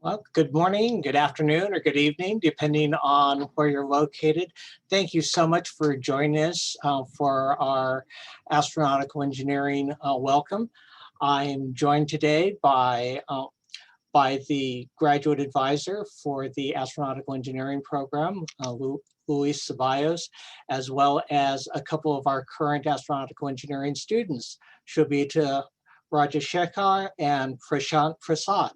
Well, good morning, good afternoon, or good evening, depending on where you're located. Thank you so much for joining us for our astronautical engineering welcome. I am joined today by the graduate advisor for the astronautical engineering program, Luis Ceballos, as well as a couple of our current astronautical engineering students, Shobita Rajashekar and Prashant Prasad.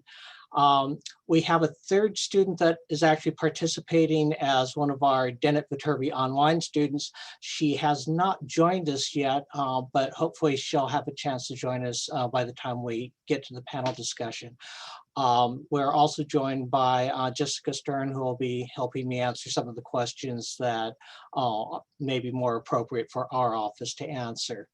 We have a third student that is actually participating as one of our Dennett Viterbi online students. She has not joined us yet, but hopefully she'll have a chance to join us by the time we get to the panel discussion. We're also joined by Jessica Stern, who will be helping me answer some of the questions that may be more appropriate for our office to answer.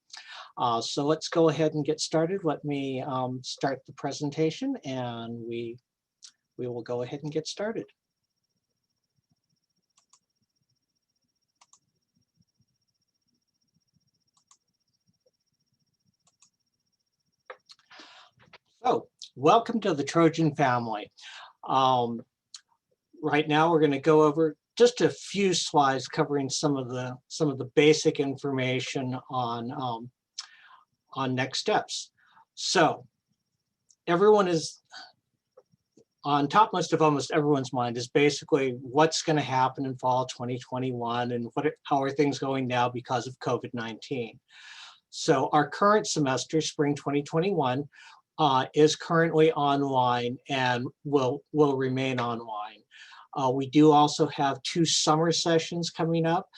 So let's go ahead and get started. Let me start the presentation and we will go ahead and get started. So welcome to the Trojan family. Right now we're going to go over just a few slides covering some of the basic information on next steps. So everyone is on topmost of almost everyone's mind is basically what's going to happen in fall 2021 and how are things going now because of COVID-19. So our current semester, spring 2021, is currently online and will remain online. We do also have 2 summer sessions coming up.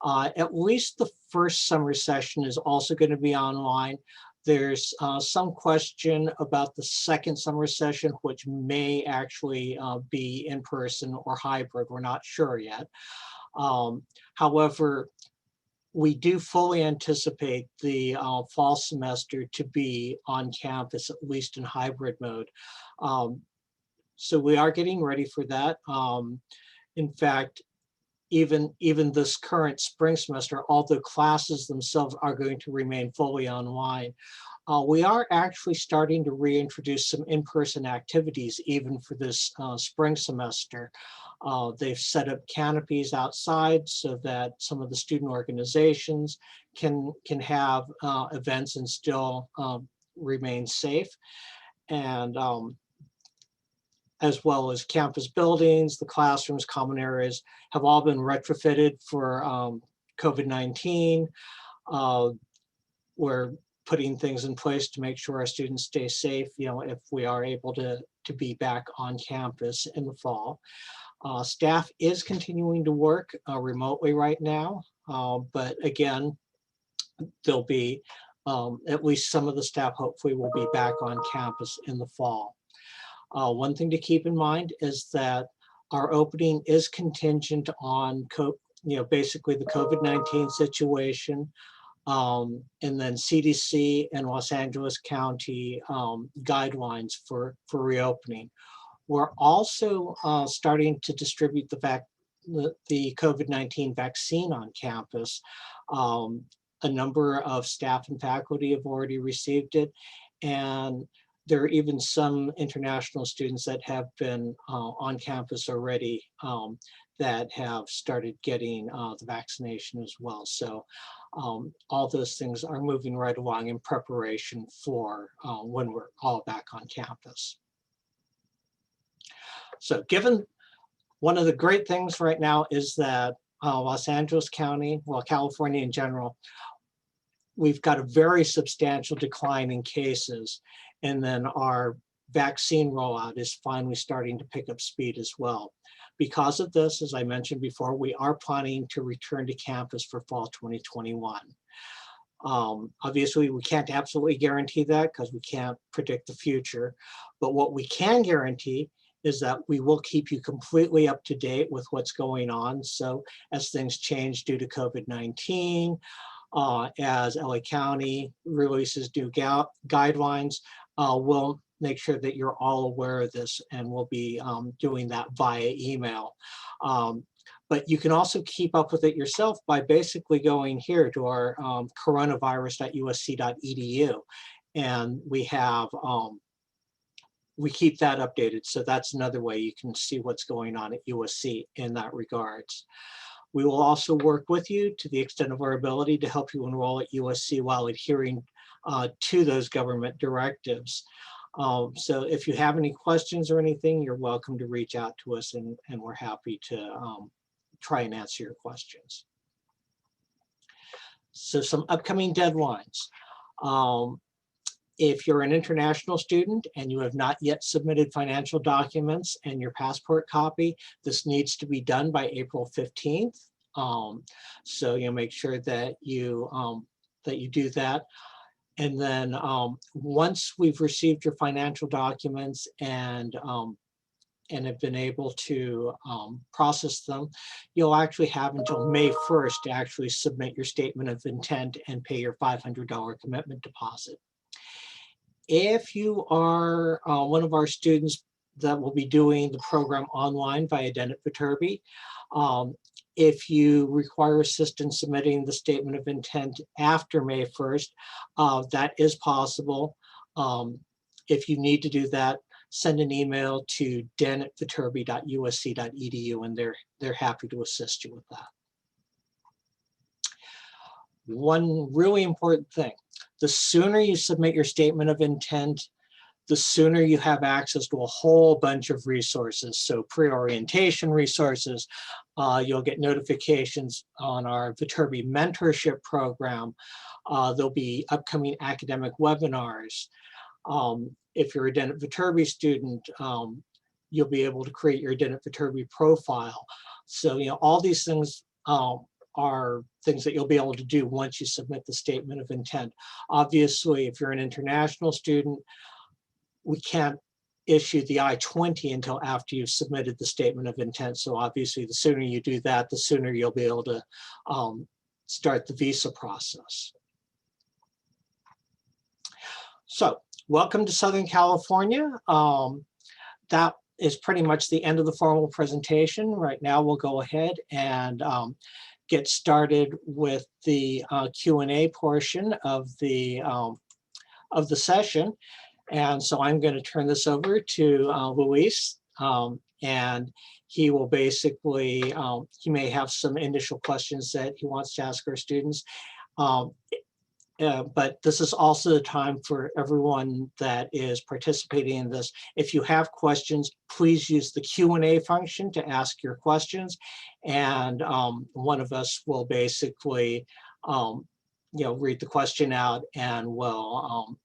At least the first summer session is also going to be online. There's some question about the second summer session, which may actually be in person or hybrid. We're not sure yet. However, we do fully anticipate the fall semester to be on campus, at least in hybrid mode. So we are getting ready for that. In fact, even this current spring semester, although classes themselves are going to remain fully online, we are actually starting to reintroduce some in-person activities even for this spring semester. They've set up canopies outside so that some of the student organizations can have events and still remain safe. And as well as campus buildings, the classrooms, common areas have all been retrofitted for COVID-19. We're putting things in place to make sure our students stay safe, if we are able to be back on campus in the fall. Staff is continuing to work remotely right now, but again, there'll be at least some of the staff hopefully will be back on campus in the fall. One thing to keep in mind is that our opening is contingent on basically the COVID-19 situation, and then CDC and Los Angeles County guidelines for reopening. We're also starting to distribute the COVID-19 vaccine on campus. A number of staff and faculty have already received it, and there are even some international students that have been on campus already that have started getting the vaccination as well. So all those things are moving right along in preparation for when we're all back on campus. So given one of the great things right now is that Los Angeles County, well, California in general, we've got a very substantial decline in cases. And then our vaccine rollout is finally starting to pick up speed as well. Because of this, as I mentioned before, we are planning to return to campus for fall 2021. Obviously, we can't absolutely guarantee that because we can't predict the future. But what we can guarantee is that we will keep you completely up to date with what's going on. So as things change due to COVID-19, as LA County releases new guidelines, we'll make sure that you're all aware of this, and we'll be doing that via email. But you can also keep up with it yourself by basically going here to our coronavirus.usc.edu. And we have we keep that updated. So that's another way you can see what's going on at USC in that regards. We will also work with you to the extent of our ability to help you enroll at USC while adhering to those government directives. So if you have any questions or anything, you're welcome to reach out to us, and we're happy to try and answer your questions. So some upcoming deadlines. If you're an international student and you have not yet submitted financial documents and your passport copy, this needs to be done by April 15th. So you'll make sure that you do that. And then once we've received your financial documents and have been able to process them, you'll actually have until May 1st to actually submit your statement of intent and pay your $500 commitment deposit. If you are one of our students that will be doing the program online via Dennett Viterbi, if you require assistance submitting the statement of intent after May 1st, that is possible. If you need to do that, send an email to dennetviterbi.usc.edu, and they're happy to assist you with that. One really important thing, the sooner you submit your statement of intent, the sooner you have access to a whole bunch of resources. So pre-orientation resources, you'll get notifications on our Viterbi mentorship program. There'll be upcoming academic webinars. If you're a Dennett Viterbi student, you'll be able to create your Dennett Viterbi profile. So, all these things are things that you'll be able to do once you submit the statement of intent. Obviously, if you're an international student, we can't issue the I-20 until after you've submitted the statement of intent. So obviously, the sooner you do that, the sooner you'll be able to start the visa process. So welcome to Southern California. That is pretty much the end of the formal presentation. Right now, we'll go ahead and get started with the Q&A portion of the session. And so I'm going to turn this over to Luis, and he will basically, he may have some initial questions that he wants to ask our students. But this is also the time for everyone that is participating in this. If you have questions, please use the Q&A function to ask your questions. And one of us will basically, read the question out, and we'll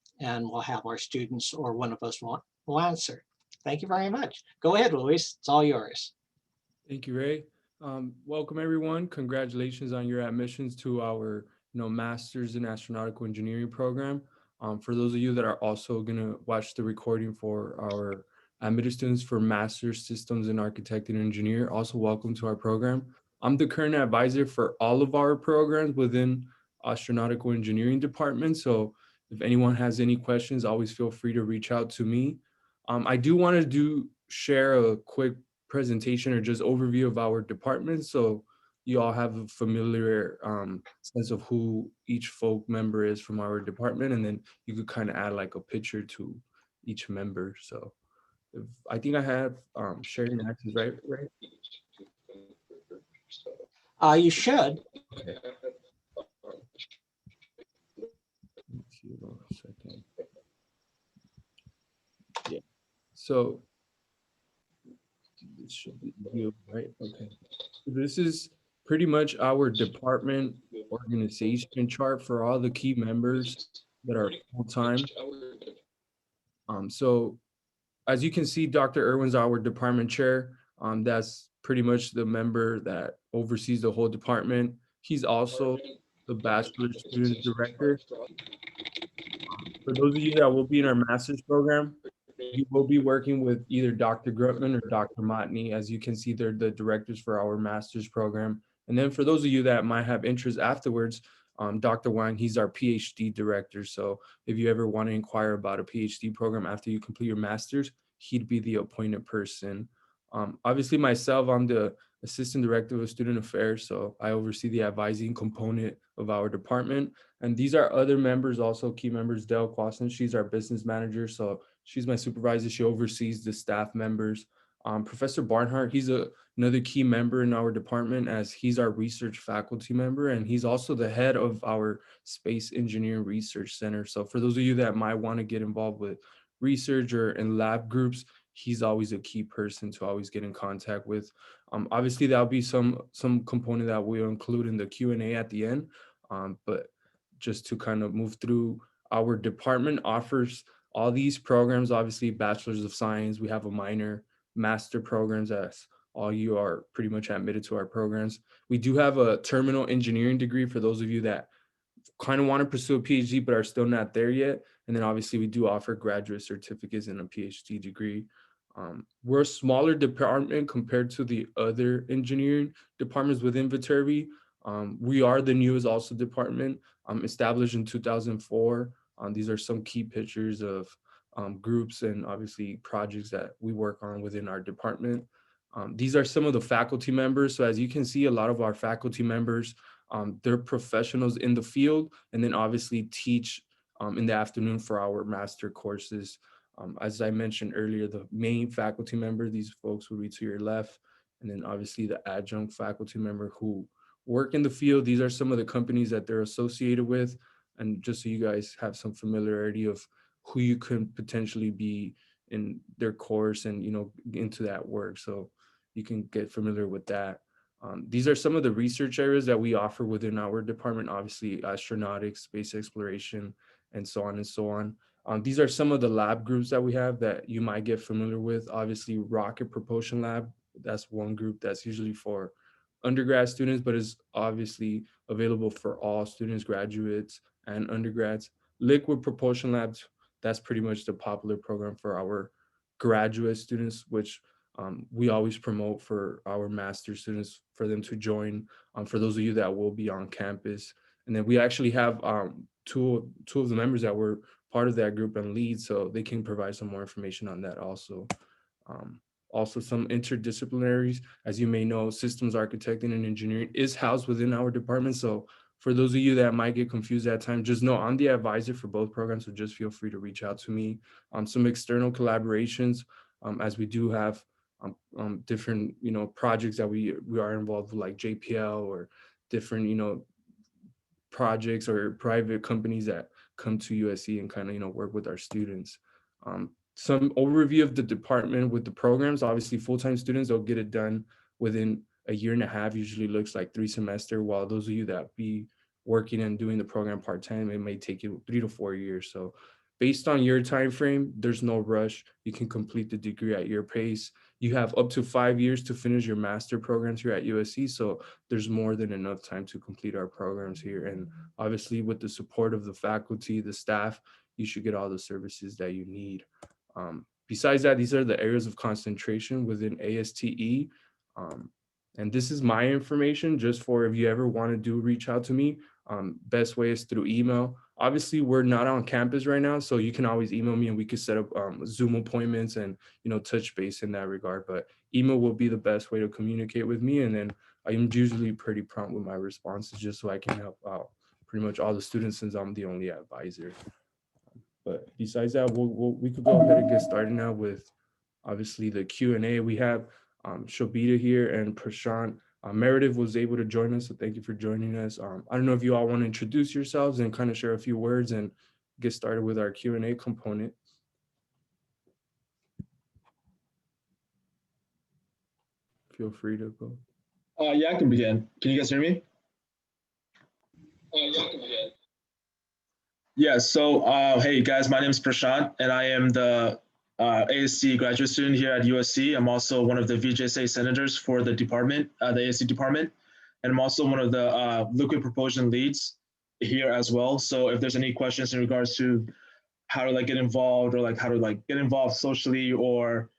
have our students, or one of us will answer. Thank you very much. Go ahead, Luis. It's all yours. Thank you, Ray. Welcome, everyone. Congratulations on your admissions to our Master's in Astronautical Engineering program. For those of you that are also going to watch the recording for our admitted students for Master's Systems in Architect and Engineer, also welcome to our program. I'm the current advisor for all of our programs within Astronautical Engineering department. So if anyone has any questions, always feel free to reach out to me. I do want to share a quick presentation or just overview of our department, so you all have a familiar sense of who each folk member is from our department, and then you could kind of add like a picture to each member. So I think I have sharing access, right? You should. Okay. Let's see, hold on a second. Yeah. So this should be you, right? Okay. So this is pretty much our department organization chart for all the key members that are full-time. So as you can see, Dr. Irwin's our department chair. That's pretty much the member that oversees the whole department. He's also the bachelor student director. For those of you that will be in our master's program, you will be working with either Dr. Grutman or Dr. Motney. As you can see, they're the directors for our master's program. And then for those of you that might have interest afterwards, Dr. Wang, he's our PhD director. So if you ever want to inquire about a PhD program after you complete your master's, he'd be the appointed person. Obviously myself, I'm the assistant director of student affairs. So I oversee the advising component of our department. And these are other members, also key members. Del Clausen, she's our business manager. So she's my supervisor. She oversees the staff members. Professor Barnhart, he's another key member in our department, as he's our research faculty member, and he's also the head of our Space Engineering Research Center. So for those of you that might want to get involved with research or in lab groups, he's always a key person to always get in contact with. Obviously, that'll be some component that we'll include in the Q&A at the end. But just to kind of move through, our department offers all these programs, obviously bachelor's of science, we have a minor, master programs, as all you are pretty much admitted to our programs. We do have a terminal engineering degree for those of you that kind of want to pursue a PhD but are still not there yet. And then obviously we do offer graduate certificates and a PhD degree. We're a smaller department compared to the other engineering departments within Viterbi. We are the newest also department, established in 2004. These are some key pictures of groups and obviously projects that we work on within our department. These are some of the faculty members. So as you can see, a lot of our faculty members, they're professionals in the field, and then obviously teach in the afternoon for our master courses. As I mentioned earlier, the main faculty member, these folks will be to your left, and then obviously the adjunct faculty member who work in the field. These are some of the companies that they're associated with. And just so you guys have some familiarity of who you could potentially be in their course and, into that work. So you can get familiar with that. These are some of the research areas that we offer within our department, obviously astronautics, space exploration, and so on and so on. These are some of the lab groups that we have that you might get familiar with. Obviously, Rocket Propulsion Lab, that's one group that's usually for undergrad students, but is obviously available for all students, graduates, and undergrads. Liquid Propulsion Labs, that's pretty much the popular program for our graduate students, which we always promote for our master students for them to join, for those of you that will be on campus. And then we actually have two of the members that were part of that group and lead, so they can provide some more information on that also. Also some interdisciplinaries, as you may know, systems architecting and engineering is housed within our department. So for those of you that might get confused at times, just know I'm the advisor for both programs, so just feel free to reach out to me. Some external collaborations, as we do have different, projects that we are involved with, like JPL or different, projects or private companies that come to USC and kind of, work with our students. Some overview of the department with the programs. Obviously, full-time students, they'll get it done within a year and a half, usually looks like 3 semesters, while those of you that be working and doing the program part-time, it may take you 3 to 4 years. So based on your time frame, there's no rush. You can complete the degree at your pace. You have up to 5 years to finish your master programs here at USC. So there's more than enough time to complete our programs here. And obviously with the support of the faculty, the staff, you should get all the services that you need. Besides that, these are the areas of concentration within ASTE. And this is my information, just for if you ever want to reach out to me. Best way is through email. Obviously, we're not on campus right now, so you can always email me and we could set up Zoom appointments and, touch base in that regard. But email will be the best way to communicate with me. And then I'm usually pretty prompt with my responses, just so I can help out pretty much all the students, since I'm the only advisor. But besides that, we could go ahead and get started now with obviously the Q&A. We have Shobita here and Prashant. Meredith was able to join us, so thank you for joining us. I don't know if you all want to introduce yourselves and kind of share a few words and get started with our Q&A component. Feel free to go. Yeah, I can begin. Can you guys hear me? Yeah, I can begin. Yeah, so hey guys, my name is Prashant and I am the ASC graduate student here at USC. I'm also one of the VJSA senators for the department, the ASC department, and I'm also one of the liquid propulsion leads here as well. So if there's any questions in regards to how to get involved, or how to get involved socially or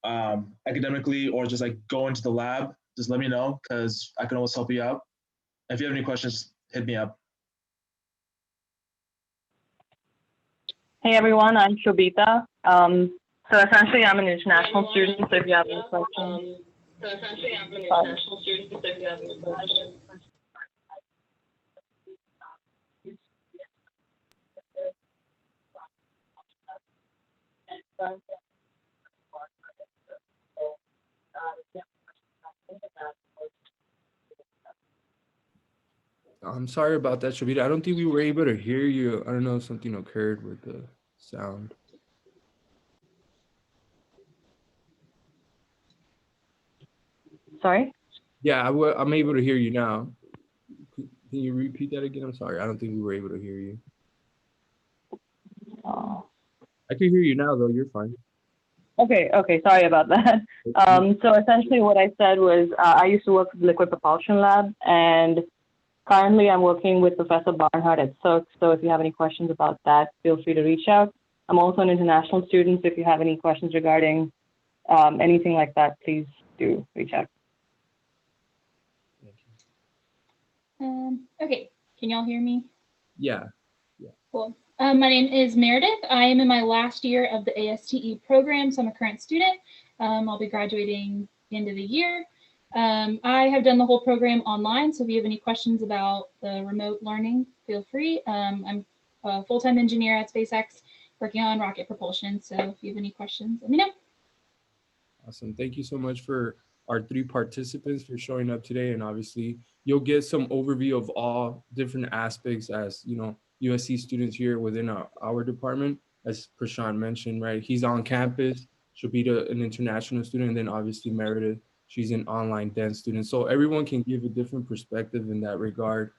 academically, or just go into the lab, just let me know, because I can always help you out. If you have any questions, hit me up. Hey everyone, I'm Shobita. So essentially I'm an international student, so if you have any questions. I'm sorry about that, Shavita. I don't think we were able to hear you. I don't know if something occurred with the sound. Sorry? Yeah, I'm able to hear you now. Can you repeat that again? I'm sorry. I don't think we were able to hear you. Oh. I can hear you now, though. You're fine. Okay, sorry about that. So essentially what I said was I used to work with the Liquid Propulsion Lab, and currently I'm working with Professor Barnhart at CERC. So if you have any questions about that, feel free to reach out. I'm also an international student, so if you have any questions regarding anything like that, please do reach out. Okay, can y'all hear me? Yeah. Cool. My name is Meredith. I am in my last year of the ASTE program, so I'm a current student. I'll be graduating the end of the year. I have done the whole program online, so if you have any questions about the remote learning, feel free. I'm a full-time engineer at SpaceX working on rocket propulsion, so if you have any questions, let me know. Awesome. Thank you so much for our 3 participants for showing up today. And obviously, you'll get some overview of all different aspects as, USC students here within our department. As Prashant mentioned, right? He's on campus. She'll be an international student. And then obviously Meredith, she's an online dance student. So everyone can give a different perspective in that regard.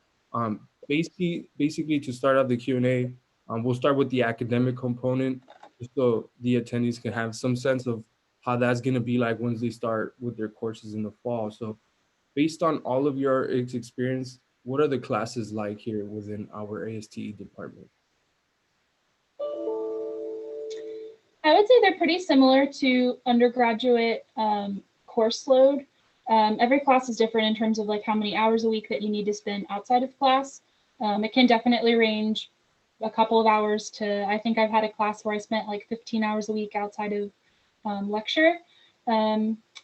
Basically to start off the Q&A, we'll start with the academic component, just so the attendees can have some sense of how that's going to be like once they start with their courses in the fall. So based on all of your experience, what are the classes like here within our ASTE department? I would say they're pretty similar to undergraduate course load. Every class is different in terms of like how many hours a week that you need to spend outside of class. It can definitely range a couple of hours to, I think I've had a class where I spent like 15 hours a week outside of lecture.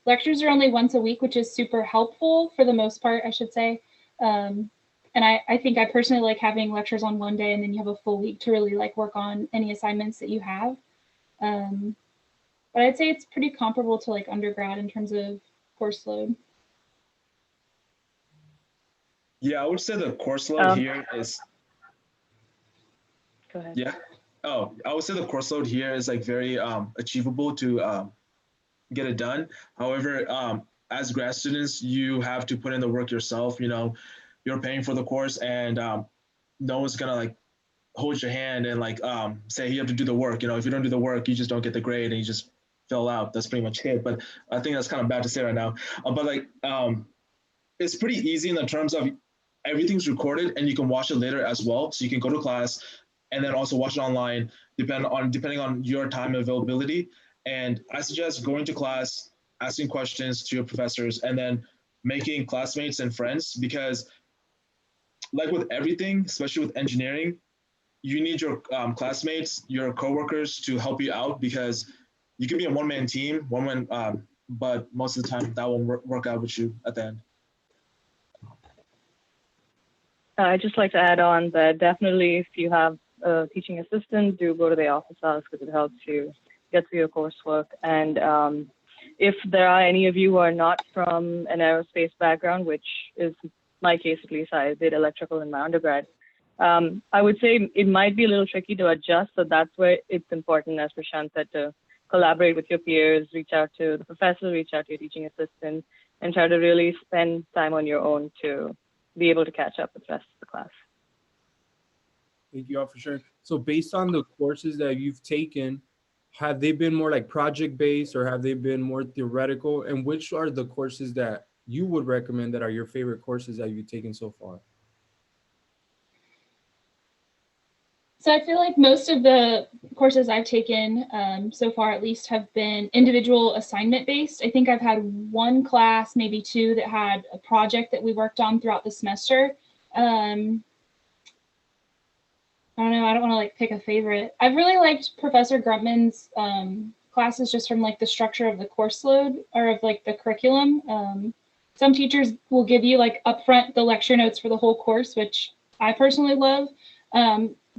Lectures are only once a week, which is super helpful for the most part, I should say. And I think I personally like having lectures on one day and then you have a full week to really like work on any assignments that you have. But I'd say it's pretty comparable to like undergrad in terms of course load. Yeah, I would say the course load here is. Go ahead. Yeah. Oh, I would say the course load here is like very achievable to get it done. However, as grad students, you have to put in the work yourself. You're paying for the course, and no one's gonna like hold your hand and like say you have to do the work. If you don't do the work, you just don't get the grade and you just fail out. That's pretty much it. But I think that's kind of bad to say right now. But like it's pretty easy in the terms of everything's recorded and you can watch it later as well. So you can go to class and then also watch it online, depending on your time availability. And I suggest going to class, asking questions to your professors, and then making classmates and friends, because like with everything, especially with engineering, you need your classmates, your coworkers to help you out, because you can be a one-man team, but most of the time that won't work out with you at the end. I'd just like to add on that definitely if you have a teaching assistant, do go to the office hours because it helps you get through your coursework. And if there are any of you who are not from an aerospace background, which is my case at least, I did electrical in my undergrad, I would say it might be a little tricky to adjust. So that's where it's important, as Prashant said, to collaborate with your peers, reach out to the professor, reach out to your teaching assistant, and try to really spend time on your own to be able to catch up with the rest of the class. Thank you all for sharing. So based on the courses that you've taken, have they been more like project-based or have they been more theoretical? And which are the courses that you would recommend that are your favorite courses that you've taken so far? So I feel like most of the courses I've taken so far, at least, have been individual assignment based. I think I've had one class, maybe two, that had a project that we worked on throughout the semester. I don't know. I don't want to like pick a favorite. I've really liked Professor Gruntman's classes just from like the structure of the course load or of like the curriculum. Some teachers will give you like upfront the lecture notes for the whole course, which I personally love.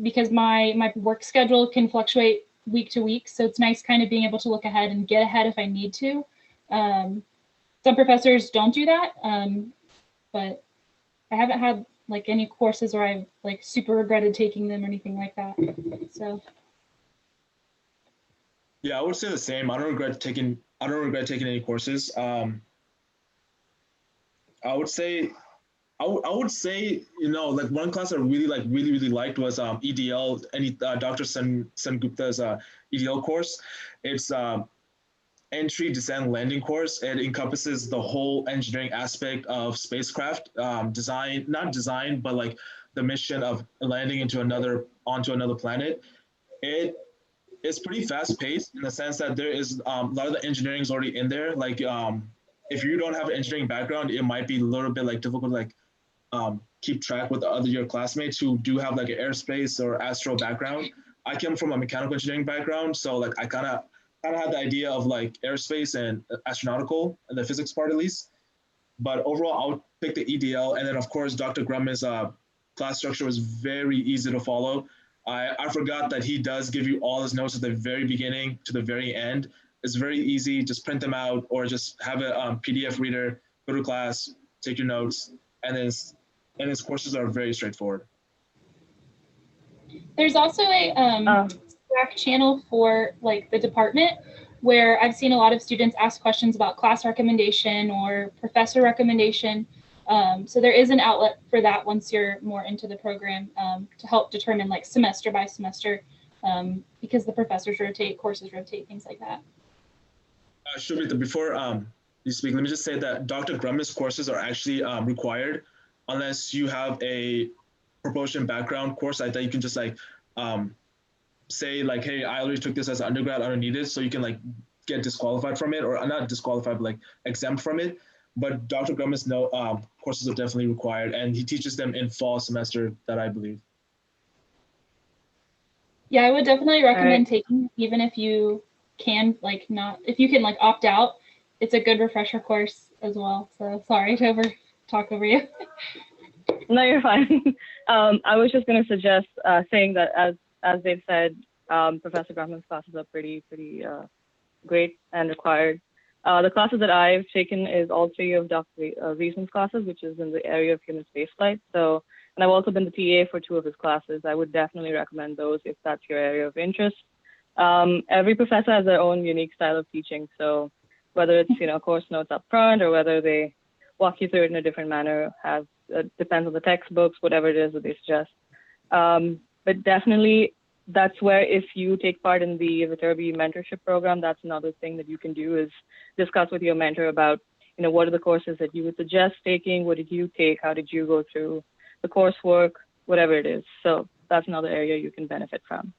Because my work schedule can fluctuate week to week. So it's nice kind of being able to look ahead and get ahead if I need to. Some professors don't do that, but I haven't had like any courses where I've like super regretted taking them or anything like that. So Yeah, I would say the same. I don't regret taking any courses. I would say I would say, like one class I really liked was EDL, Dr. Sengupta's EDL course. It's entry, descent, landing course. It encompasses the whole engineering aspect of spacecraft design, not design, but like the mission of landing onto another planet. It is pretty fast paced in the sense that there is a lot of the engineering is already in there. Like if you don't have an engineering background, it might be a little bit like difficult to like keep track with the other your classmates who do have like an aerospace or astro background. I came from a mechanical engineering background, so like I kind of had the idea of like aerospace and astronautical and the physics part at least. But overall, I would pick the EDL, and then of course Dr. Grumman's class structure was very easy to follow. I forgot that he does give you all his notes at the very beginning to the very end. It's very easy. Just print them out or just have a PDF reader, go to class, take your notes, and his courses are very straightforward. there's also a Slack channel for like the department where I've seen a lot of students ask questions about class recommendation or professor recommendation. So there is an outlet for that once you're more into the program to help determine like semester by semester because the professors rotate, courses rotate, things like that. Shumita, before you speak, let me just say that Dr. Grumman's courses are actually required unless you have a propulsion background course like that. You can just like say like, hey, I already took this as an undergrad, I don't need it. So you can like get disqualified from it, or not disqualified, but like exempt from it. But Dr. Grumman's courses are definitely required, and he teaches them in fall semester, that I believe. Yeah, I would definitely recommend taking, even if you can like not, if you can like opt out, it's a good refresher course as well. So sorry to talk over you. No, you're fine. I was just going to suggest saying that as they've said, Professor Grumman's classes are pretty great and required. The classes that I've taken is all three of Dr. Reisman's classes, which is in the area of human spaceflight. So, and I've also been the TA for two of his classes. I would definitely recommend those if that's your area of interest. Every professor has their own unique style of teaching. So whether it's, course notes up front or whether they walk you through it in a different manner, depends on the textbooks, whatever it is that they suggest. But definitely that's where, if you take part in the Viterbi mentorship program, that's another thing that you can do is discuss with your mentor about, what are the courses that you would suggest taking? What did you take? How did you go through the coursework? Whatever it is. So that's another area you can benefit from.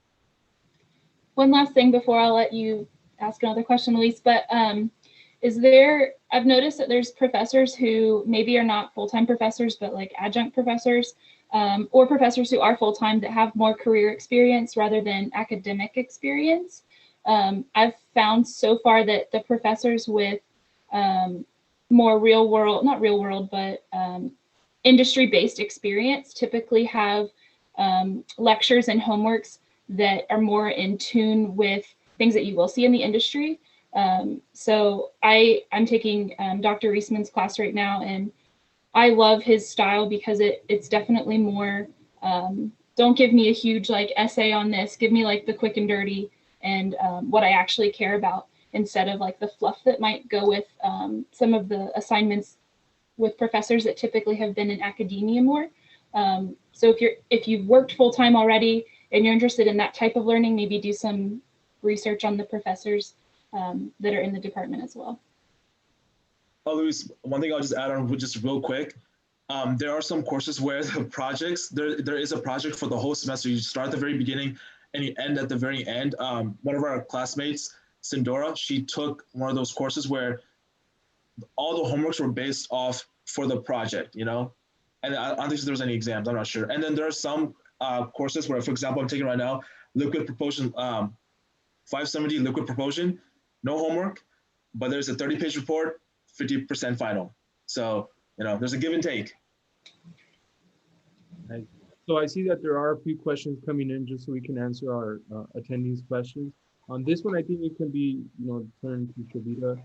One last thing before I'll let you ask another question, Elise, but I've noticed that there's professors who maybe are not full-time professors, but like adjunct professors, or professors who are full-time that have more career experience rather than academic experience. I've found so far that the professors with more real world, not real world, but industry-based experience typically have lectures and homeworks that are more in tune with things that you will see in the industry. So I'm taking Dr. Reisman's class right now, and I love his style because it's definitely more, don't give me a huge like essay on this, give me like the quick and dirty and what I actually care about, instead of like the fluff that might go with some of the assignments with professors that typically have been in academia more. So if you've worked full-time already and you're interested in that type of learning, maybe do some research on the professors that are in the department as well. Oh, Luis, one thing I'll just add on just real quick. There are some courses where the projects, there is a project for the whole semester. You start at the very beginning and you end at the very end. One of our classmates, Sindora, she took one of those courses where all the homeworks were based off for the project, and I don't think there was any exams, I'm not sure. And then there are some courses where, for example, I'm taking right now, liquid propulsion, 570 liquid propulsion, no homework, but there's a 30-page report, 50% final. So, there's a give and take. So I see that there are a few questions coming in just so we can answer our attendees' questions. On this one, I think it can be, turned to Shavita.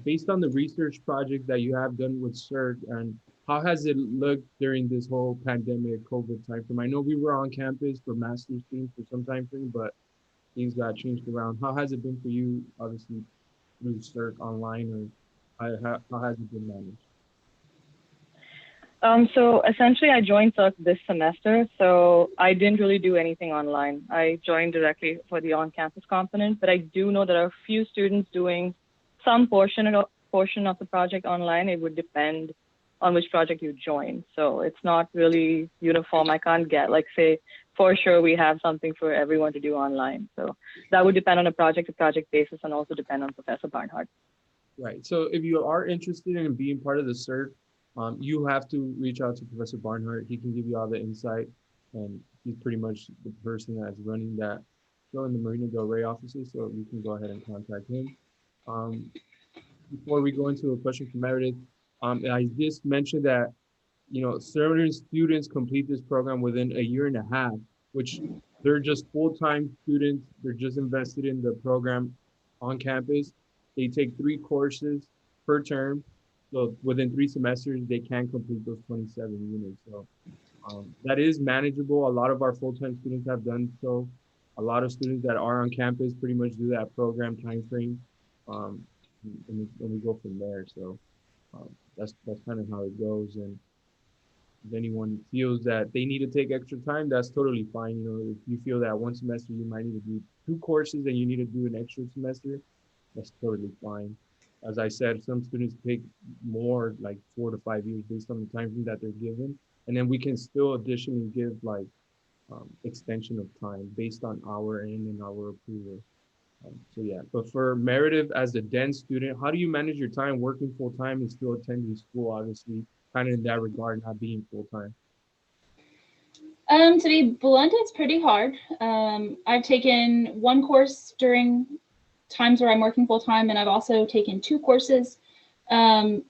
Based on the research project that you have done with CERT, and how has it looked during this whole pandemic COVID timeframe? I know we were on campus for master's teams for some time frame, but things got changed around. How has it been for you, obviously, through CERT online, or how has it been managed? So essentially, I joined CERC this semester, so I didn't really do anything online. I joined directly for the on-campus component, but I do know there are a few students doing some portion of the project online. It would depend on which project you join. So it's not really uniform. I can't get like say for sure we have something for everyone to do online. So that would depend on a project to project basis and also depend on Professor Barnhart. Right. So if you are interested in being part of the CERT, you have to reach out to Professor Barnhart. He can give you all the insight, and he's pretty much the person that's running that show in the Marina Del Rey offices. So you can go ahead and contact him. Um, Before we go into a question from Meredith, I just mentioned that certain students complete this program within a year and a half, which they're just full-time students. They're just invested in the program on campus. They take 3 courses per term. So within 3 semesters, they can complete those 27 units. So that is manageable. A lot of our full-time students have done so. A lot of students that are on campus pretty much do that program time frame. Um, and we go from there. So that's kind of how it goes. And if anyone feels that they need to take extra time, that's totally fine. If you feel that one semester you might need to do 2 courses and you need to do an extra semester, that's totally fine. As I said, some students take more, like 4 to 5 years based on the time frame that they're given. And then we can still additionally give like extension of time based on our end and our approval. So yeah, but for Meredith as a DEN student, how do you manage your time working full time and still attending school? Obviously, kind of in that regard, not being full time. To be blunt, it's pretty hard. I've taken one course during times where I'm working full time, and I've also taken 2 courses. One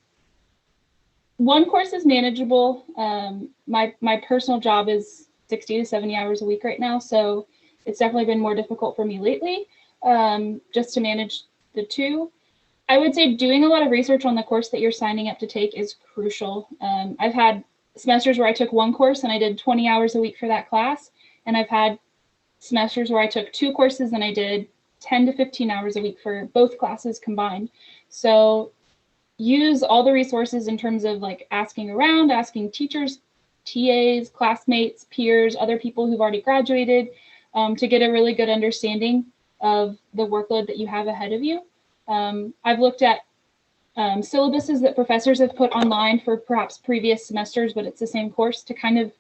course is manageable. My personal job is 60 to 70 hours a week right now, so it's definitely been more difficult for me lately, just to manage the 2. I would say doing a lot of research on the course that you're signing up to take is crucial. I've had semesters where I took 1 course and I did 20 hours a week for that class, and I've had semesters where I took 2 courses and I did 10 to 15 hours a week for both classes combined. So use all the resources in terms of like asking around, asking teachers, TAs, classmates, peers, other people who've already graduated, to get a really good understanding of the workload that you have ahead of you. I've looked at syllabuses that professors have put online for perhaps previous semesters, but it's the same course, to kind of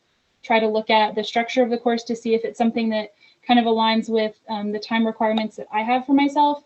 try to look at the structure of the course to see if it's something that kind of aligns with the time requirements that I have for myself.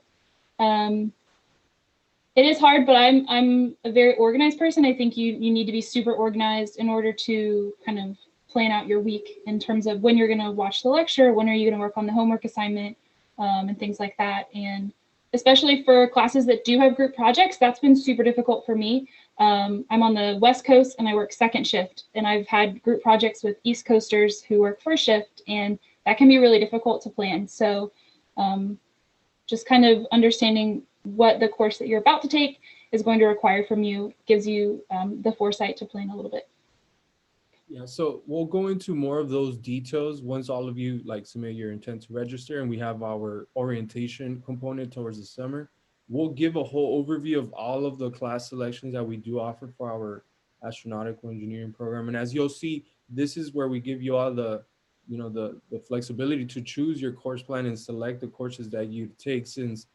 It is hard, but I'm a very organized person. I think you need to be super organized in order to kind of plan out your week in terms of when you're going to watch the lecture, when are you going to work on the homework assignment, and things like that. And especially for classes that do have group projects, that's been super difficult for me. I'm on the West Coast and I work second shift, and I've had group projects with East Coasters who work first shift, and that can be really difficult to plan. So just kind of understanding what the course that you're about to take is going to require from you gives you the foresight to plan a little bit. Yeah, so we'll go into more of those details once all of you like submit your intent to register and we have our orientation component towards the summer. We'll give a whole overview of all of the class selections that we do offer for our astronautical engineering program. And as you'll see, this is where we give you all the, the flexibility to choose your course plan and select the courses that you take, since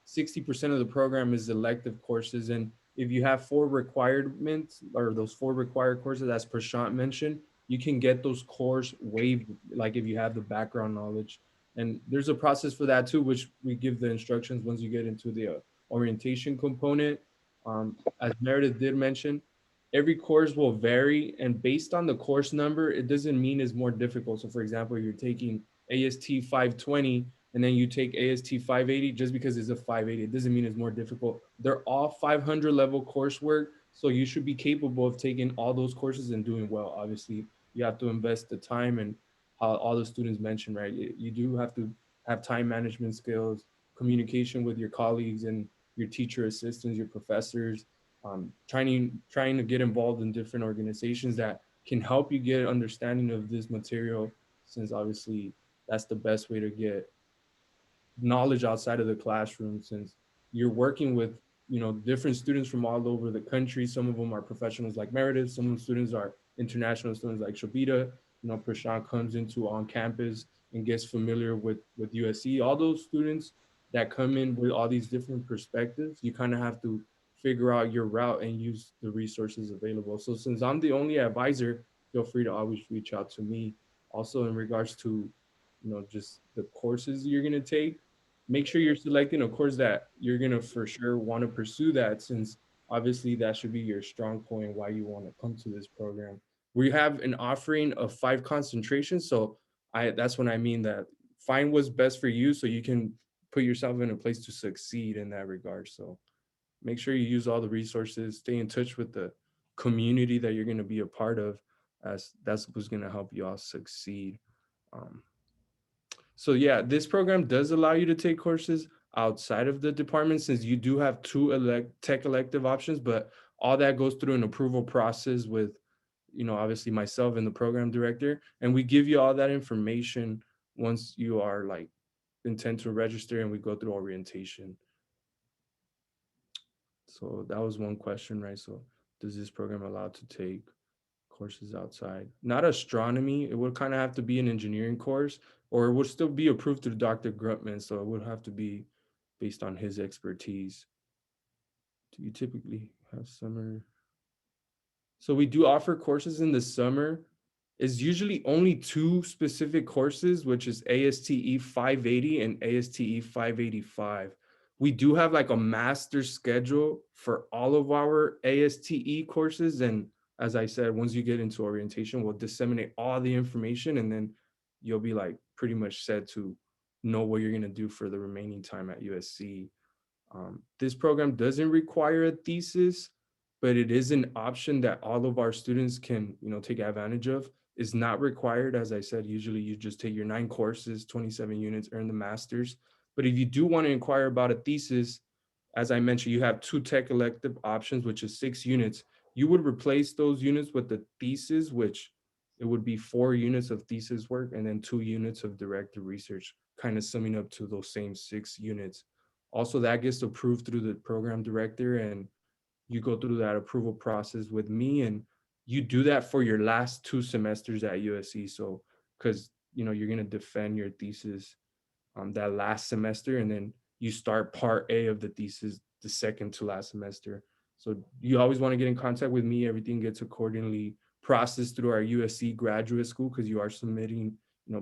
60% of the program is elective courses. And if you have 4 requirements, or those 4 required courses, as Prashant mentioned, you can get those course waived, like if you have the background knowledge. And there's a process for that too, which we give the instructions once you get into the orientation component. As Meredith did mention, every course will vary, and based on the course number, it doesn't mean it's more difficult. So for example, you're taking AST 520 and then you take AST 580, just because it's a 580, it doesn't mean it's more difficult. They're all 500 level coursework, so you should be capable of taking all those courses and doing well. Obviously, you have to invest the time, and how all the students mentioned, right? You do have to have time management skills, communication with your colleagues and your teacher assistants, your professors, trying to get involved in different organizations that can help you get understanding of this material, since obviously that's the best way to get knowledge outside of the classroom, since you're working with different students from all over the country. Some of them are professionals like Meredith, some of the students are international students like Shabita. Prashant comes into on campus and gets familiar with USC. All those students that come in with all these different perspectives, you kind of have to figure out your route and use the resources available. So since I'm the only advisor, feel free to always reach out to me. Also in regards to just the courses you're going to take, make sure you're selecting a course that you're going to for sure want to pursue, that since obviously that should be your strong point why you want to come to this program. We have an offering of 5 concentrations, so that's when I mean that find what's best for you so you can put yourself in a place to succeed in that regard. So make sure you use all the resources, stay in touch with the community that you're going to be a part of, as that's what's going to help you all succeed. um, so yeah, this program does allow you to take courses outside of the department, since you do have 2 tech elective options, but all that goes through an approval process with, obviously myself and the program director, and we give you all that information once you are like intent to register and we go through orientation. So that was one question, right? So does this program allow to take courses outside? Not astronomy. It would kind of have to be an engineering course, or it would still be approved through Dr. Grutman. So it would have to be based on his expertise. Do you typically have summer? So we do offer courses in the summer. It's usually only 2 specific courses, which is ASTE 580 and ASTE 585. We do have like a master schedule for all of our ASTE courses. And as I said, once you get into orientation, we'll disseminate all the information, and then you'll be like pretty much set to know what you're going to do for the remaining time at USC. This program doesn't require a thesis, but it is an option that all of our students can, take advantage of. It's not required. As I said, usually you just take your 9 courses, 27 units, earn the master's. But if you do want to inquire about a thesis, as I mentioned, you have 2 tech elective options, which is 6 units. You would replace those units with the thesis, which it would be 4 units of thesis work and then 2 units of directed research, kind of summing up to those same 6 units. Also, that gets approved through the program director, and you go through that approval process with me, and you do that for your last 2 semesters at USC. So, because you're going to defend your thesis that last semester, and then you start part A of the thesis the second to last semester. So you always want to get in contact with me. Everything gets accordingly processed through our USC graduate school, because you are submitting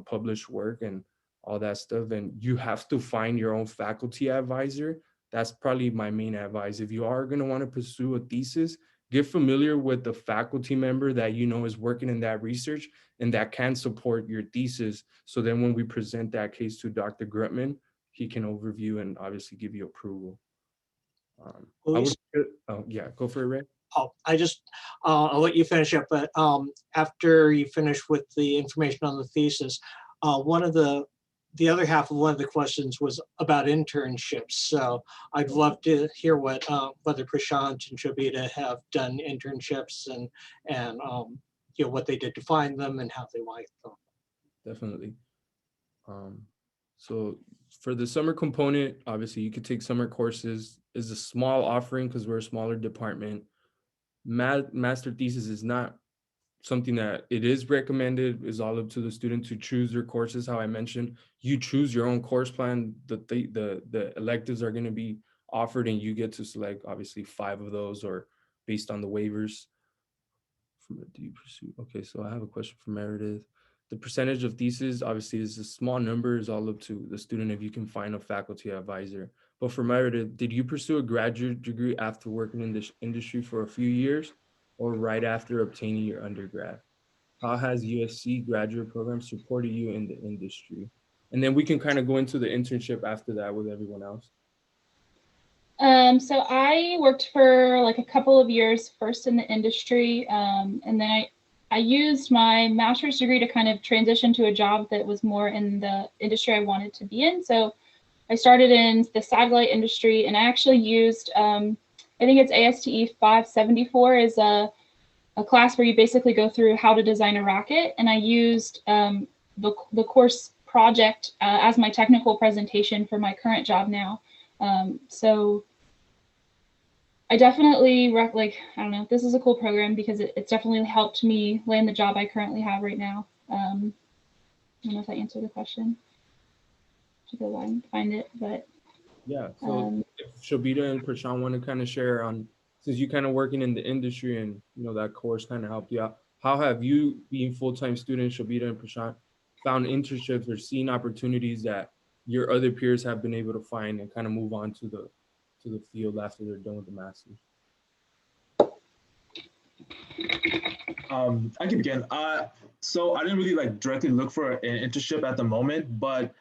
published work and all that stuff. And you have to find your own faculty advisor. That's probably my main advice. If you are going to want to pursue a thesis, get familiar with the faculty member that is working in that research and that can support your thesis. So then when we present that case to Dr. Grutman, he can overview and obviously give you approval. Yeah, go for it, Ray. Oh, I'll let you finish up, but after you finish with the information on the thesis, one of the other half of one of the questions was about internships. So I'd love to hear whether Prashant and Shobita have done internships and what they did to find them and how they liked them. Definitely. So for the summer component, obviously you could take summer courses. Is a small offering because we're a smaller department. Master thesis is not something that it is recommended. Is all up to the student to choose their courses. How I mentioned, you choose your own course plan. The electives are going to be offered, and you get to select obviously 5 of those, or based on the waivers. From a deep pursuit. Okay, so I have a question for Meredith. The percentage of thesis obviously is a small number, is all up to the student if you can find a faculty advisor. But for Meredith, did you pursue a graduate degree after working in this industry for a few years, or right after obtaining your undergrad? How has USC graduate program supported you in the industry? And then we can kind of go into the internship after that with everyone else. So I worked for like a couple of years first in the industry, and then I used my master's degree to kind of transition to a job that was more in the industry I wanted to be in. So I started in the satellite industry, and I actually used, I think it's ASTE 574 is a class where you basically go through how to design a rocket. And I used the course project as my technical presentation for my current job now. So I definitely I don't know, this is a cool program because it's definitely helped me land the job I currently have right now. I don't know if I answered the question. To go and find it, but Yeah. So if Shobita and Prashant want to kind of share on, since you kind of working in the industry and that course kind of helped you out, how have you, being full-time students, Shobita and Prashant, found internships or seen opportunities that your other peers have been able to find and kind of move on to the field after they're done with the masters? I can begin. So I didn't really like directly look for an internship at the moment, but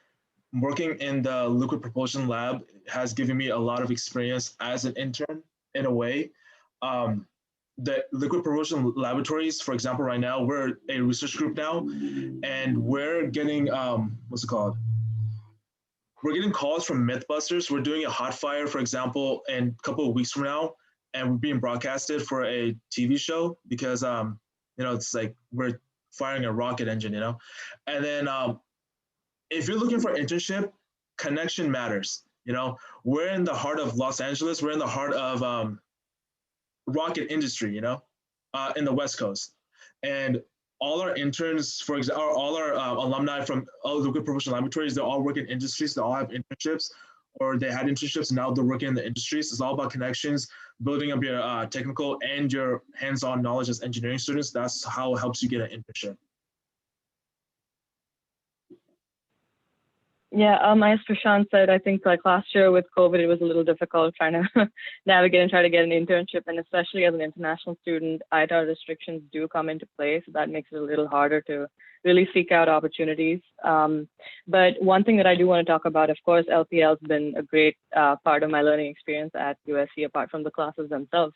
working in the liquid propulsion lab has given me a lot of experience as an intern in a way. The liquid propulsion laboratories, for example, right now, we're a research group now, and we're getting, what's it called? We're getting calls from Mythbusters. We're doing a hot fire, for example, in a couple of weeks from now, and we're being broadcasted for a TV show because, it's like we're firing a rocket engine, and then if you're looking for an internship, connection matters. We're in the heart of Los Angeles. We're in the heart of rocket industry, in the West Coast. And all our interns, for example, all our alumni from all the liquid propulsion laboratories, they all work in industries. They all have internships, or they had internships. And now they're working in the industries. It's all about connections, building up your technical and your hands-on knowledge as engineering students. That's how it helps you get an internship. Yeah, as Prashant said, I think like last year with COVID, it was a little difficult trying to navigate and try to get an internship. And especially as an international student, ITAR restrictions do come into play. So that makes it a little harder to really seek out opportunities. But one thing that I do want to talk about, of course, LPL has been a great part of my learning experience at USC, apart from the classes themselves.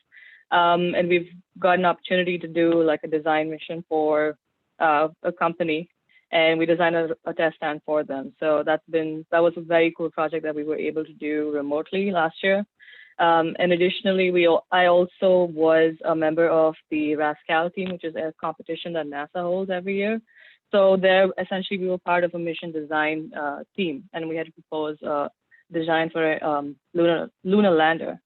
And we've got an opportunity to do like a design mission for a company, and we designed a test stand for them. So that was a very cool project that we were able to do remotely last year. And additionally, I also was a member of the RASCAL team, which is a competition that NASA holds every year. So there, essentially, we were part of a mission design team, and we had to propose a design for a lunar lander.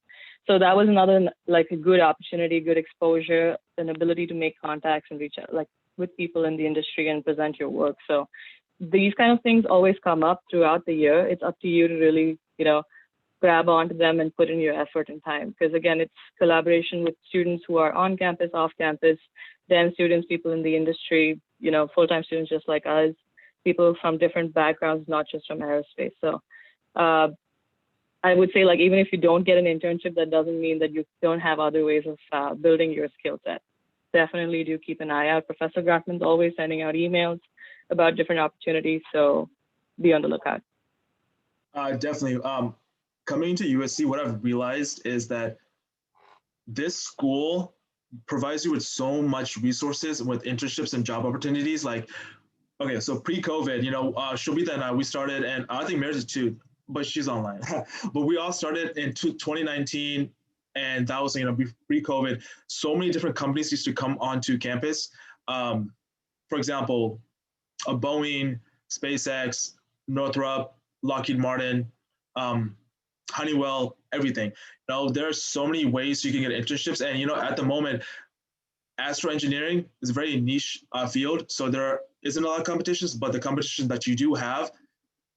So that was another like a good opportunity, good exposure, an ability to make contacts and reach out with people in the industry and present your work. So these kind of things always come up throughout the year. It's up to you to really, grab onto them and put in your effort and time. Because again, it's collaboration with students who are on campus, off campus, then students, people in the industry, full-time students just like us, people from different backgrounds, not just from aerospace. So I would say even if you don't get an internship, that doesn't mean that you don't have other ways of building your skill set. Definitely do keep an eye out. Professor Grafman's always sending out emails about different opportunities, so be on the lookout. Definitely. Coming to USC, what I've realized is that this school provides you with so much resources with internships and job opportunities. Okay, so pre-COVID, Shobita and I, we started, and I think Meredith too, but she's online. But we all started in 2019. And that was, pre-COVID. So many different companies used to come onto campus. For example, a Boeing, SpaceX, Northrop, Lockheed Martin, Honeywell, everything. There are so many ways you can get internships. And, at the moment, astroengineering is a very niche field. So there isn't a lot of competitions, but the competition that you do have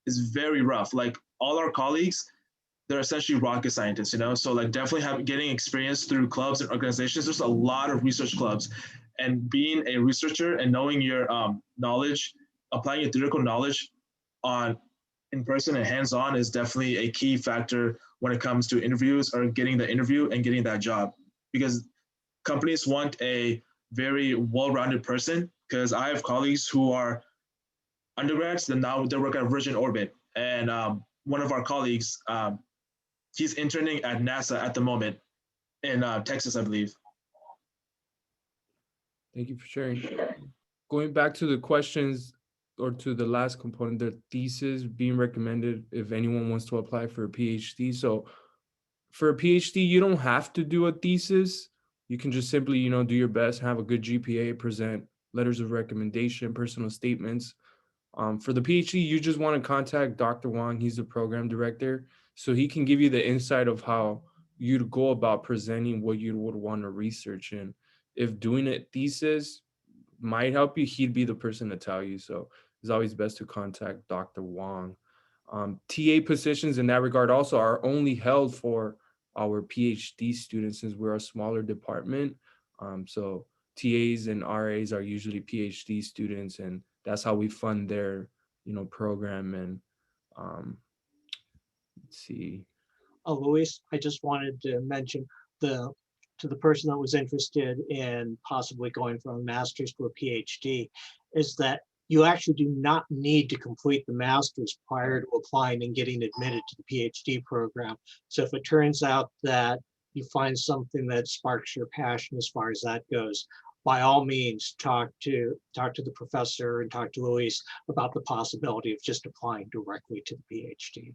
is very rough. Like all our colleagues, they're essentially rocket scientists, So definitely getting experience through clubs and organizations. There's a lot of research clubs, and being a researcher and knowing your knowledge, applying your theoretical knowledge on in person and hands-on is definitely a key factor when it comes to interviews or getting the interview and getting that job, because companies want a very well-rounded person. Because I have colleagues who are undergrads, and now they work at Virgin Orbit, and one of our colleagues. He's interning at NASA at the moment in Texas, I believe. Thank you for sharing. Going back to the questions or to the last component, the thesis being recommended if anyone wants to apply for a PhD. So for a PhD, you don't have to do a thesis. You can just simply, do your best, have a good GPA, present letters of recommendation, personal statements. For the PhD, you just want to contact Dr. Wang. He's the program director. So he can give you the insight of how you'd go about presenting what you would want to research. And if doing a thesis might help you, he'd be the person to tell you. So it's always best to contact Dr. Wang. TA positions in that regard also are only held for our PhD students since we're a smaller department. So TAs and RAs are usually PhD students, and that's how we fund their, program. And let's see. Luis, I just wanted to mention the to the person that was interested in possibly going from a master's to a PhD is that you actually do not need to complete the master's prior to applying and getting admitted to the PhD program. So if it turns out that you find something that sparks your passion as far as that goes, by all means, talk to the professor and talk to Luis about the possibility of just applying directly to the PhD.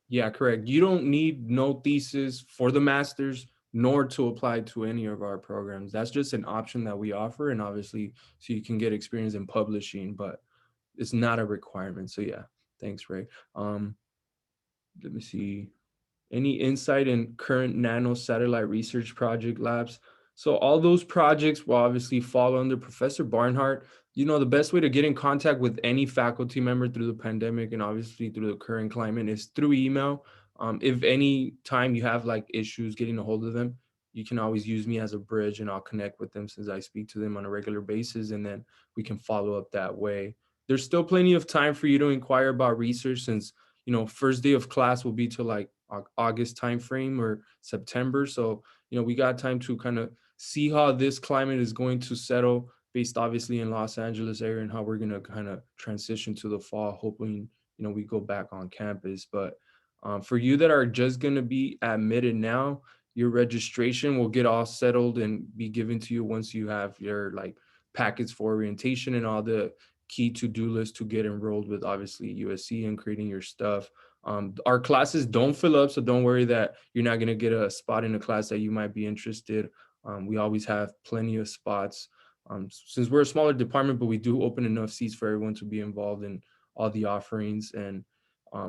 Yeah, correct. You don't need no thesis for the master's nor to apply to any of our programs. That's just an option that we offer. And obviously, so you can get experience in publishing, but it's not a requirement. So yeah, thanks, Ray. Let me see. Any insight in current nano satellite research project labs? So all those projects will obviously fall under Professor Barnhart. The best way to get in contact with any faculty member through the pandemic and obviously through the current climate is through email. If any time you have like issues getting a hold of them, you can always use me as a bridge and I'll connect with them since I speak to them on a regular basis, and then we can follow up that way. There's still plenty of time for you to inquire about research since, first day of class will be to like August timeframe or September. So, we got time to kind of see how this climate is going to settle based obviously in Los Angeles area and how we're going to kind of transition to the fall, hoping, we go back on campus. But for you that are just going to be admitted now, your registration will get all settled and be given to you once you have your like packets for orientation and all the key to-do list to get enrolled with obviously USC and creating your stuff. Our classes don't fill up, so don't worry that you're not going to get a spot in a class that you might be interested. We always have plenty of spots. Since we're a smaller department, but we do open enough seats for everyone to be involved in all the offerings. And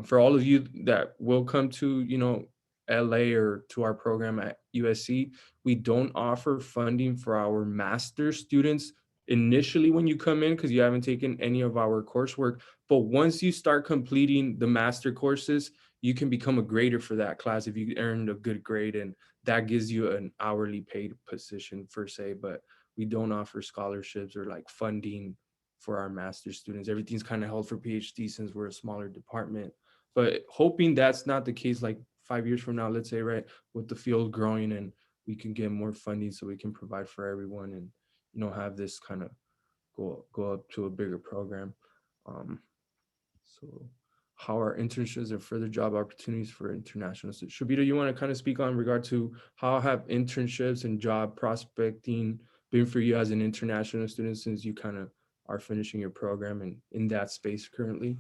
for all of you that will come to, LA or to our program at USC, we don't offer funding for our master's students initially when you come in because you haven't taken any of our coursework. But once you start completing the master courses, you can become a grader for that class if you earned a good grade, and that gives you an hourly paid position per se. But we don't offer scholarships or like funding for our master's students. Everything's kind of held for PhD since we're a smaller department. But hoping that's not the case, like 5 years from now, let's say, right, with the field growing and we can get more funding so we can provide for everyone and, have this kind of go up to a bigger program. So how are internships and further job opportunities for international students? Shobita, you want to kind of speak on regard to how have internships and job prospecting been for you as an international student since you kind of are finishing your program and in that space currently?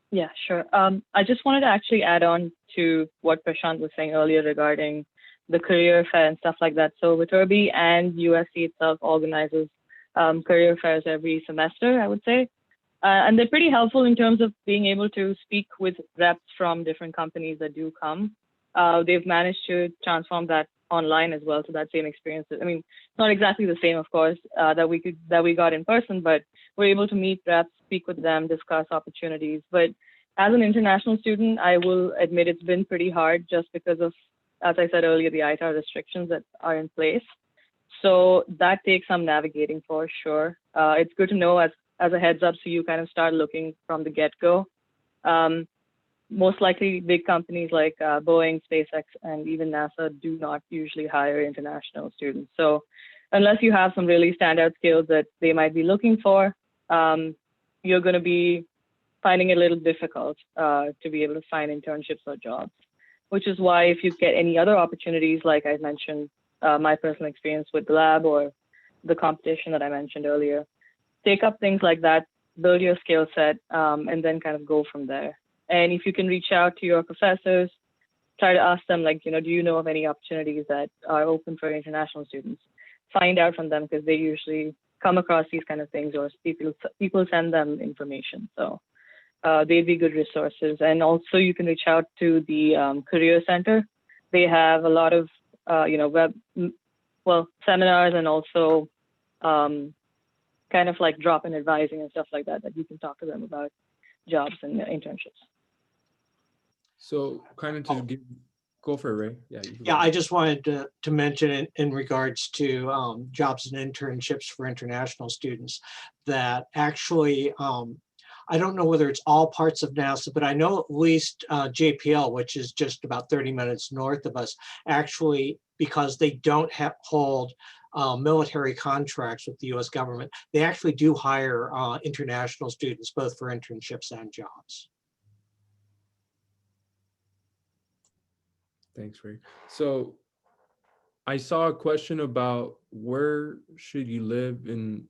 Yeah, sure. I just wanted to actually add on to what Prashant was saying earlier regarding the career fair and stuff like that. So Viterbi and USC itself organizes career fairs every semester, I would say. And they're pretty helpful in terms of being able to speak with reps from different companies that do come. They've managed to transform that online as well, so that same experience. I mean, it's not exactly the same, of course, that we got in person, but we're able to meet reps, speak with them, discuss opportunities. But as an international student, I will admit it's been pretty hard just because of, as I said earlier, the ITAR restrictions that are in place. So that takes some navigating for sure. It's good to know as a heads up, so you kind of start looking from the get-go. Most likely big companies like Boeing, SpaceX, and even NASA do not usually hire international students. So unless you have some really standout skills that they might be looking for, you're going to be finding it a little difficult to be able to find internships or jobs, which is why if you get any other opportunities, like I mentioned, my personal experience with the lab or the competition that I mentioned earlier. Take up things like that, build your skill set, and then kind of go from there. And if you can reach out to your professors, try to ask them, like, do you know of any opportunities that are open for international students? Find out from them, because they usually come across these kind of things, or people send them information. So they'd be good resources. And also you can reach out to the Career Center. They have a lot of, seminars, and also kind of like drop-in advising and stuff like that you can talk to them about jobs and internships. So kind of to go for it, Ray. Yeah, I just wanted to mention in regards to jobs and internships for international students that actually, I don't know whether it's all parts of NASA, but I know at least JPL, which is just about 30 minutes north of us, actually, because they don't hold military contracts with the US government, they actually do hire international students, both for internships and jobs. Thanks, Ray. So I saw a question about where should you live in,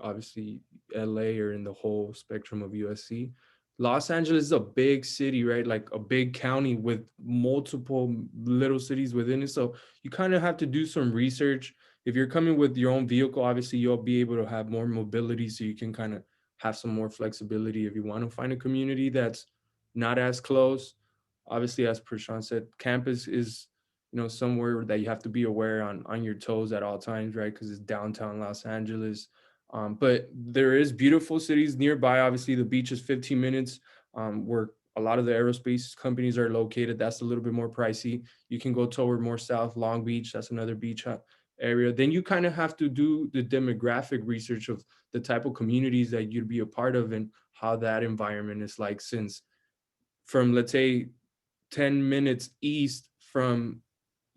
obviously LA or in the whole spectrum of USC. Los Angeles is a big city, right? Like a big county with multiple little cities within it. So you kind of have to do some research. If you're coming with your own vehicle, obviously you'll be able to have more mobility, so you can kind of have some more flexibility. If you want to find a community that's not as close, obviously, as Prashant said, campus is, somewhere that you have to be aware on your toes at all times, right? Because it's downtown Los Angeles. But there is beautiful cities nearby. Obviously, the beach is 15 minutes, where a lot of the aerospace companies are located. That's a little bit more pricey. You can go toward more south, Long Beach. That's another beach area. Then you kind of have to do the demographic research of the type of communities that you'd be a part of and how that environment is like, since from, let's say, 10 minutes east from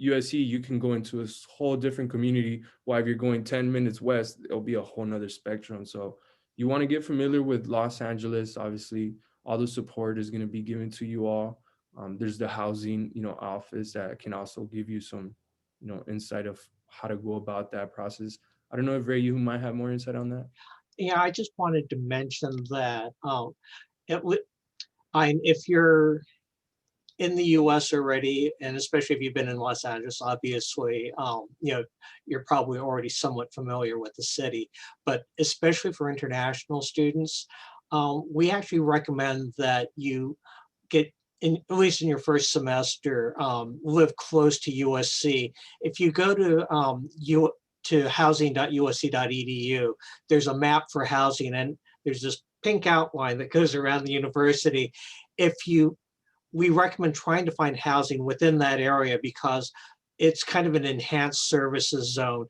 USC, you can go into a whole different community. While if you're going 10 minutes west, it'll be a whole nother spectrum. So you want to get familiar with Los Angeles. Obviously, all the support is going to be given to you all. There's the housing, office that can also give you some, insight of how to go about that process. I don't know if Ray, you might have more insight on that. Yeah, I just wanted to mention that if you're in the US already, and especially if you've been in Los Angeles, obviously, you're probably already somewhat familiar with the city, but especially for international students, we actually recommend that you get, at least in your first semester, live close to USC. If you go to housing.usc.edu, there's a map for housing, and there's this pink outline that goes around the university. We recommend trying to find housing within that area, because it's kind of an enhanced services zone.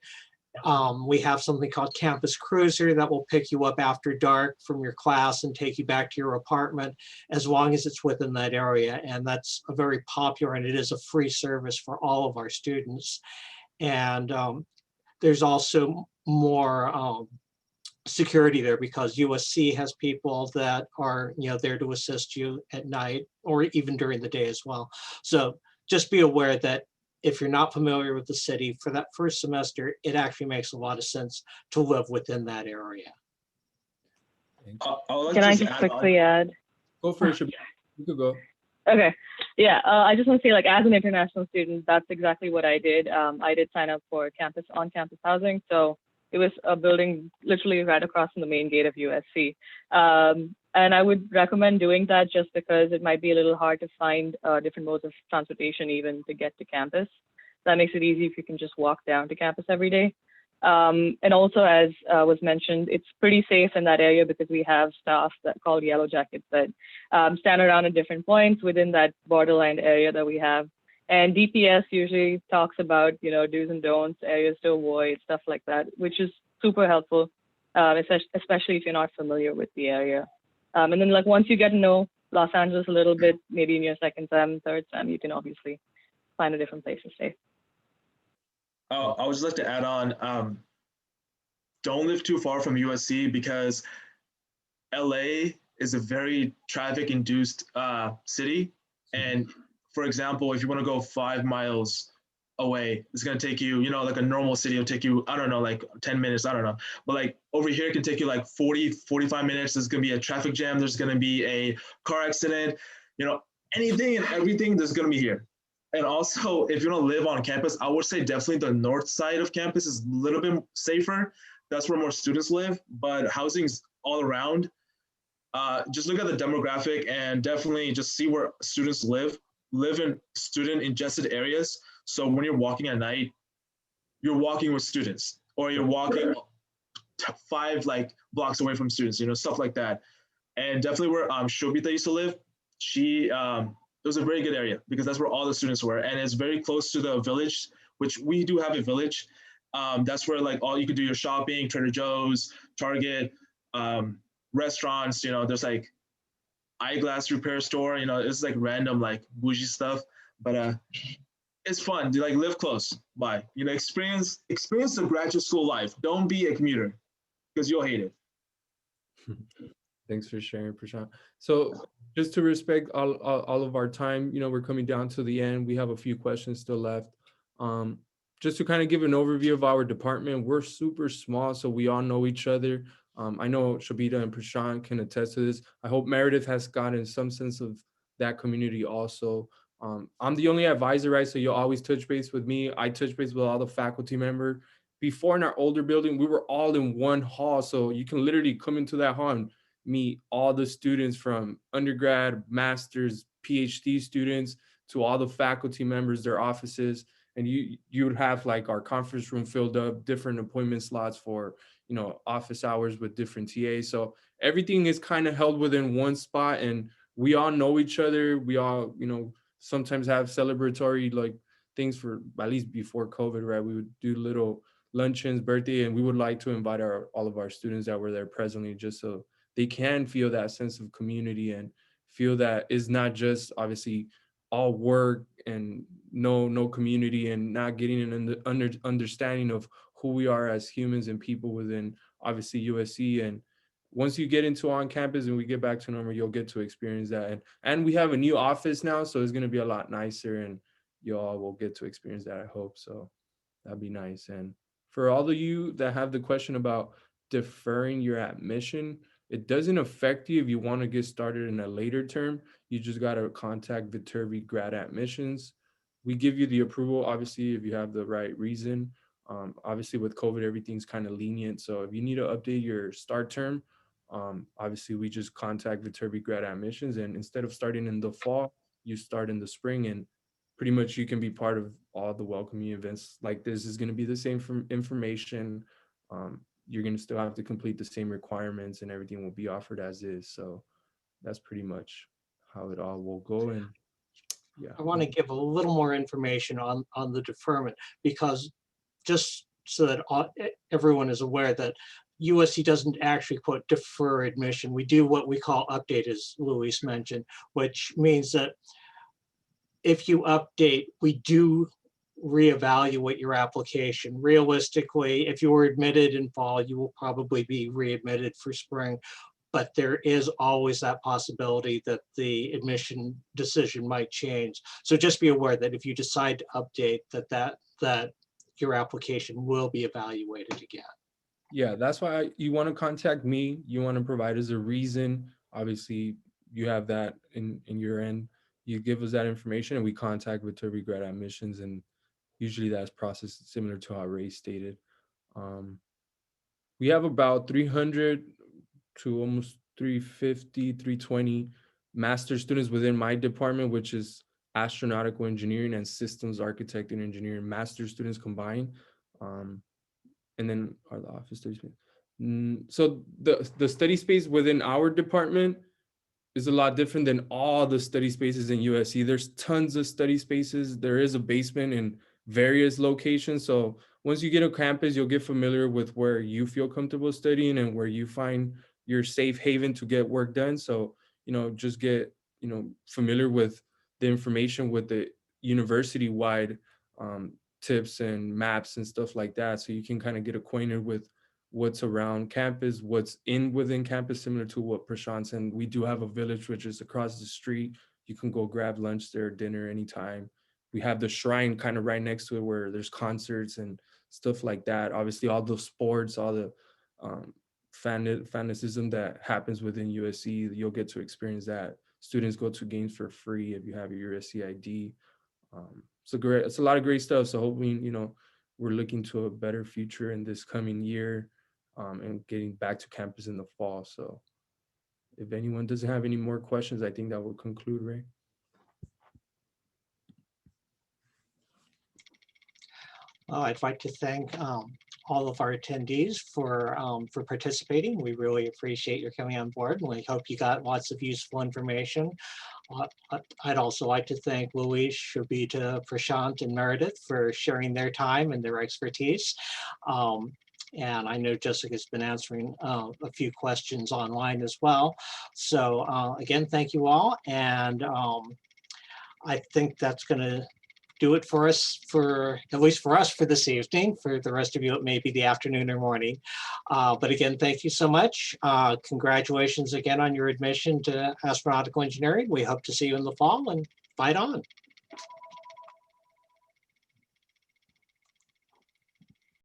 We have something called Campus Cruiser that will pick you up after dark from your class and take you back to your apartment, as long as it's within that area. And that's a very popular, and it is a free service for all of our students. And there's also more security there, because USC has people that are there to assist you at night or even during the day as well. So just be aware that if you're not familiar with the city, for that first semester, it actually makes a lot of sense to live within that area. Can I just quickly add? Go for it, Shabir. You could go. Okay. Yeah, I just want to say, like, as an international student, that's exactly what I did. I did sign up for on-campus housing. So it was a building literally right across from the main gate of USC. And I would recommend doing that, just because it might be a little hard to find different modes of transportation even to get to campus. That makes it easy if you can just walk down to campus every day. And also, as was mentioned, it's pretty safe in that area, because we have staff that called Yellow Jackets that stand around at different points within that borderline area that we have. And DPS usually talks about, do's and don'ts, areas to avoid, stuff like that, which is super helpful, especially if you're not familiar with the area. And then, like, once you get to know Los Angeles a little bit, maybe in your second sem, third sem, you can obviously find a different place to stay. Oh, I would just like to add on, don't live too far from USC, because LA is a very traffic-induced city. And for example, if you want to go 5 miles away. It's gonna take you, like a normal city will take you, I don't know, like 10 minutes, I don't know. But like over here it can take you like 40, 45 minutes. There's gonna be a traffic jam, there's gonna be a car accident, you know, anything and everything there's gonna be here. And also, if you don't live on campus, I would say definitely the north side of campus is a little bit safer. That's where more students live, but housing's all around. Just look at the demographic and definitely just see where students live in student ingested areas. So when you're walking at night, you're walking with students, or you're walking 5 like blocks away from students, stuff like that. And definitely where Shobita used to live, it was a very good area because that's where all the students were, and it's very close to the village, which we do have a village. That's where like all you could do your shopping, Trader Joe's, Target, restaurants. There's like eyeglass repair store. It's like random like bougie stuff, but it's fun to like live close by. Experience the graduate school life. Don't be a commuter because you'll hate it. Thanks for sharing, Prashant. So just to respect all of our time, we're coming down to the end. We have a few questions still left. Um, just to kind of give an overview of our department, we're super small, so we all know each other. I know Shabita and Prashant can attest to this. I hope Meredith has gotten some sense of that community also. I'm the only advisor, right? So you'll always touch base with me. I touch base with all the faculty member. Before in our older building, we were all in one hall. So you can literally come into that hall and meet all the students from undergrad, master's, PhD students to all the faculty members, their offices. And you would have like our conference room filled up, different appointment slots for, office hours with different TAs. So everything is kind of held within one spot, and we all know each other. We all, sometimes have celebratory like things for, at least before COVID, right? We would do little luncheons, birthday, and we would like to invite all of our students that were there presently, just so they can feel that sense of community and feel that it's not just obviously all work and no community, and not getting an understanding of who we are as humans and people within obviously USC. And once you get into on campus and we get back to normal, you'll get to experience that. And we have a new office now, so it's going to be a lot nicer, and you all will get to experience that, I hope. So that'd be nice. And for all of you that have the question about deferring your admission, it doesn't affect you if you want to get started in a later term. You just got to contact Viterbi Grad Admissions. We give you the approval, obviously, if you have the right reason. Obviously, with COVID, everything's kind of lenient. So if you need to update your start term, obviously, we just contact Viterbi Grad Admissions. And instead of starting in the fall, you start in the spring, and pretty much you can be part of all the welcoming events. Like this is going to be the same from information. You're going to still have to complete the same requirements, and everything will be offered as is. So that's pretty much how it all will go. And yeah, I want to give a little more information on the deferment, because just so that everyone is aware that USC doesn't actually quote defer admission. We do what we call update, as Luis mentioned, which means that if you update, we do reevaluate your application. Realistically, if you were admitted in fall, you will probably be readmitted for spring, but there is always that possibility that the admission decision might change. So just be aware that if you decide to update, that your application will be evaluated again. yeah, that's why you want to contact me. You want to provide us a reason. Obviously, you have that in your end. You give us that information, and we contact with Viterbi Grad Admissions, and usually that's processed similar to how Ray stated. Um, we have about 300 to almost 350, 320 master students within my department, which is astronautical engineering and systems architect and engineering, master students combined. And then are the office study space. So the study space within our department is a lot different than all the study spaces in USC. There's tons of study spaces. There is a basement in various locations. So once you get on campus, you'll get familiar with where you feel comfortable studying and where you find your safe haven to get work done. So, just get, familiar with the information with the university-wide tips and maps and stuff like that. So you can kind of get acquainted with what's around campus, what's within campus, similar to what Prashant said. We do have a village which is across the street. You can go grab lunch there, dinner anytime. we have the shrine kind of right next to it where there's concerts and stuff like that. Obviously, all the sports, all the fanaticism that happens within USC, you'll get to experience that. Students go to games for free if you have your USC ID. It's a lot of great stuff. So hoping, we're looking to a better future in this coming year, and getting back to campus in the fall. So if anyone doesn't have any more questions, I think that will conclude, Ray. I'd like to thank all of our attendees for participating. We really appreciate your coming on board, and we hope you got lots of useful information. I'd also like to thank Louise, Shobita, Prashant, and Meredith for sharing their time and their expertise. And I know Jessica's been answering a few questions online as well. So again, thank you all. And I think that's going to do it for us, at least for us for this evening. For the rest of you, it may be the afternoon or morning. But again, thank you so much. Congratulations again on your admission to astronautical engineering. We hope to see you in the fall, and fight on.